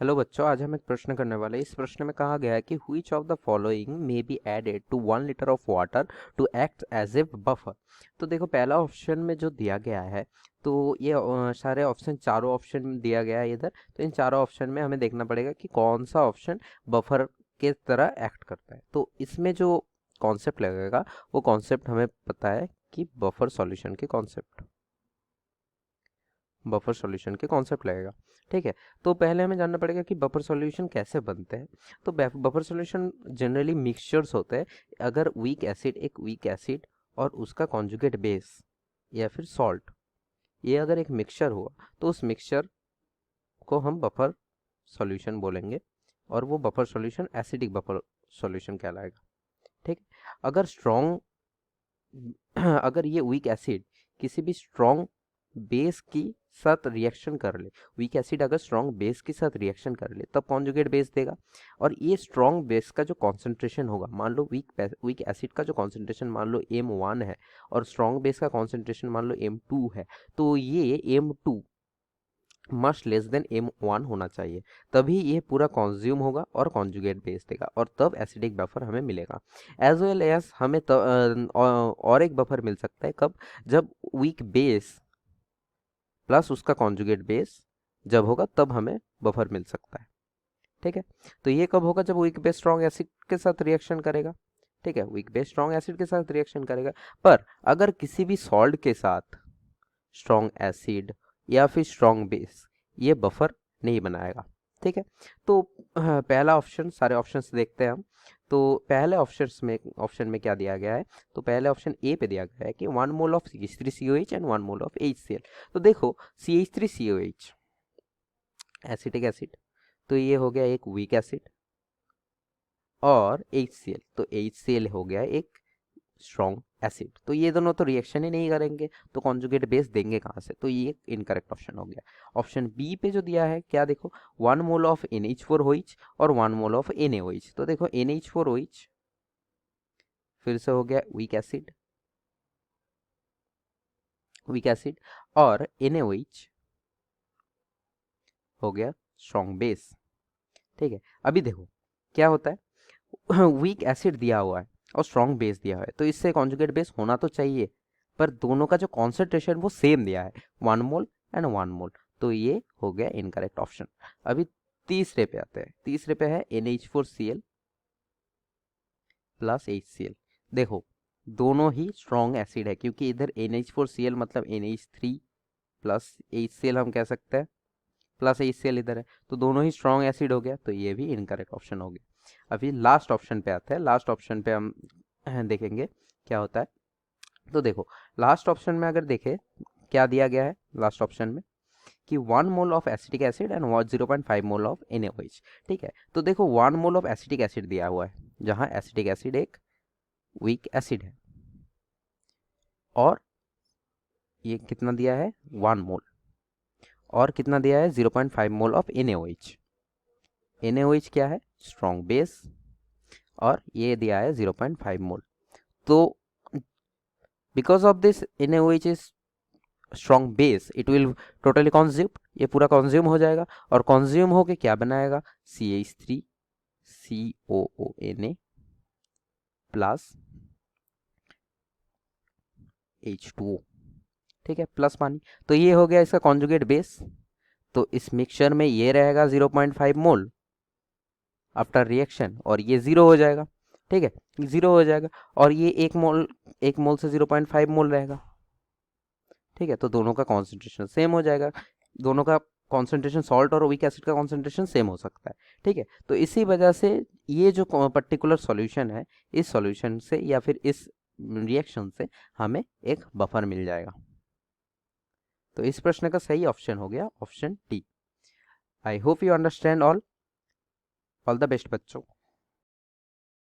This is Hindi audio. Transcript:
हेलो बच्चों, आज हम एक प्रश्न करने वाले हैं। इस प्रश्न में कहा गया है कि which of the following may be added to 1 litre of water to act as a buffer. तो देखो, पहला ऑप्शन में जो दिया गया है, तो ये सारे ऑप्शन, चारों ऑप्शन दिया गया है इधर। तो इन चारों ऑप्शन में हमें देखना पड़ेगा कि कौन सा ऑप्शन बफर के तरह एक्ट करता है। तो इसमें जो कॉन्सेप्ट लगेगा वो कॉन्सेप्ट हमें पता है कि बफर सॉल्यूशन के कॉन्सेप्ट लगेगा। ठीक है, तो पहले हमें जानना पड़ेगा कि बफर सॉल्यूशन कैसे बनते हैं। तो बफर सॉल्यूशन जनरली मिक्सचर्स होते हैं। अगर एक वीक एसिड और उसका कॉन्जुगेट बेस या फिर सॉल्ट, ये अगर एक मिक्सचर हुआ तो उस मिक्सचर को हम बफर सॉल्यूशन बोलेंगे, और वो buffer solution acidic buffer solution कहलाएगा। ठीक है, अगर ये वीक एसिड किसी भी स्ट्रॉन्ग बेस की साथ रिएक्शन कर ले, वीक एसिड अगर स्ट्रॉन्ग बेस के साथ रिएक्शन कर ले तब कॉन्जुगेट बेस देगा। और ये स्ट्रॉन्ग बेस का जो कॉन्सेंट्रेशन होगा, मान लो वीक एसिड का जो कॉन्सेंट्रेशन मान लो M1 है और स्ट्रॉन्ग बेस का कॉन्सेंट्रेशन मान लो M2 है, तो ये M2 must less than M1 होना चाहिए, तभी ये पूरा कंज्यूम होगा और कॉन्जुगेट बेस देगा, और तब एसिडिक बफर हमें मिलेगा। एज वेल एज हमें और एक बफर मिल सकता है, कब? जब वीक बेस प्लस उसका कॉन्जुगेट बेस जब होगा तब हमें बफर मिल सकता है। ठीक है, तो ये कब होगा? जब वीक बेस स्ट्रॉन्ग एसिड के साथ रिएक्शन करेगा। ठीक है, वीक बेस स्ट्रॉन्ग एसिड के साथ रिएक्शन करेगा। पर अगर किसी भी सॉल्ट के साथ स्ट्रॉन्ग एसिड या फिर स्ट्रॉन्ग बेस, ये बफर नहीं बनाएगा। ठीक है, तो पहला ऑप्शन, सारे ऑप्शंस देखते हैं हम। तो पहले ऑप्शन में क्या दिया गया है? तो पहले ऑप्शन ए पे दिया गया है कि 1 mole of CH3COH and 1 mole of HCl। तो देखो, CH3COH एसिटिक एसिड, तो ये हो गया एक वीक एसिड, और HCl, तो HCl हो गया एक स्ट्रॉन्ग एसिड। तो ये दोनों तो रिएक्शन ही नहीं करेंगे, तो कॉन्जुगेट बेस देंगे कहाँ से? तो ये इनकरेक्ट ऑप्शन हो गया। ऑप्शन बी पे जो दिया है, क्या देखो, 1 मोल ऑफ NH4OH और 1 मोल ऑफ NaOH। तो देखो, NH4OH फिर से हो गया वीक एसिड, और NaOH हो गया स्ट्रॉन्ग बेस। ठीक है, अभी देखो क्या होता है। वीक एसिड दिया हुआ है और स्ट्रॉन्ग बेस दिया हुआ है, तो इससे कॉन्जुगेट बेस होना तो चाहिए, पर दोनों का जो कॉन्सेंट्रेशन वो सेम दिया है, 1 मोल एंड 1 मोल। तो ये हो गया इनकरेक्ट ऑप्शन। अभी तीसरे पे आते हैं। तीसरे पे है NH4Cl प्लस HCl। देखो, दोनों ही स्ट्रॉन्ग एसिड है, क्योंकि इधर NH4Cl मतलब NH3 प्लस HCl हम कह सकते हैं, प्लस HCl इधर है, तो दोनों ही स्ट्रॉन्ग एसिड हो गया, तो ये भी इनकरेक्ट ऑप्शन हो गया। अभी लास्ट ऑप्शन पे आते हैं। लास्ट ऑप्शन पे हम देखेंगे क्या होता है। तो देखो, लास्ट ऑप्शन में अगर देखें क्या दिया गया है, लास्ट ऑप्शन में कि 1 mole of acetic acid and 0.5 mole of NaOH। ठीक है, तो देखो 1 मोल ऑफ एसिटिक एसिड दिया हुआ है, जहां एसिटिक एसिड एक वीक एसिड है, और ये कितना दिया है? 1 मोल। और कितना दिया है? 0.5 मोल ऑफ NaOH। NaOH क्या है? स्ट्रॉन्ग बेस, और ये दिया है 0.5 मोल। तो because of this NaOH is strong base, it will totally consume, ये पूरा कंज्यूम हो जाएगा, और कंज्यूम होके क्या बनाएगा? CH3COONA plus H2O। ठीक है, प्लस पानी। तो ये हो गया इसका कॉन्जुगेट बेस। तो इस मिक्सचर में ये रहेगा 0.5 मोल आफ्टर रिएक्शन, और ये जीरो हो जाएगा। ठीक है, जीरो हो जाएगा, और ये 1 मोल से 0.5 मोल रहेगा। ठीक है, तो दोनों का कॉन्सेंट्रेशन सेम हो जाएगा। दोनों का कॉन्सेंट्रेशन, सॉल्ट और वीक एसिड का कॉन्सेंट्रेशन सेम हो सकता है। ठीक है, तो इसी वजह से ये जो पर्टिकुलर सॉल्यूशन है, इस सॉल्यूशन से या फिर इस रिएक्शन से हमें एक बफर मिल जाएगा। तो इस प्रश्न का सही ऑप्शन हो गया option D. I hope you understand all the best बच्चों।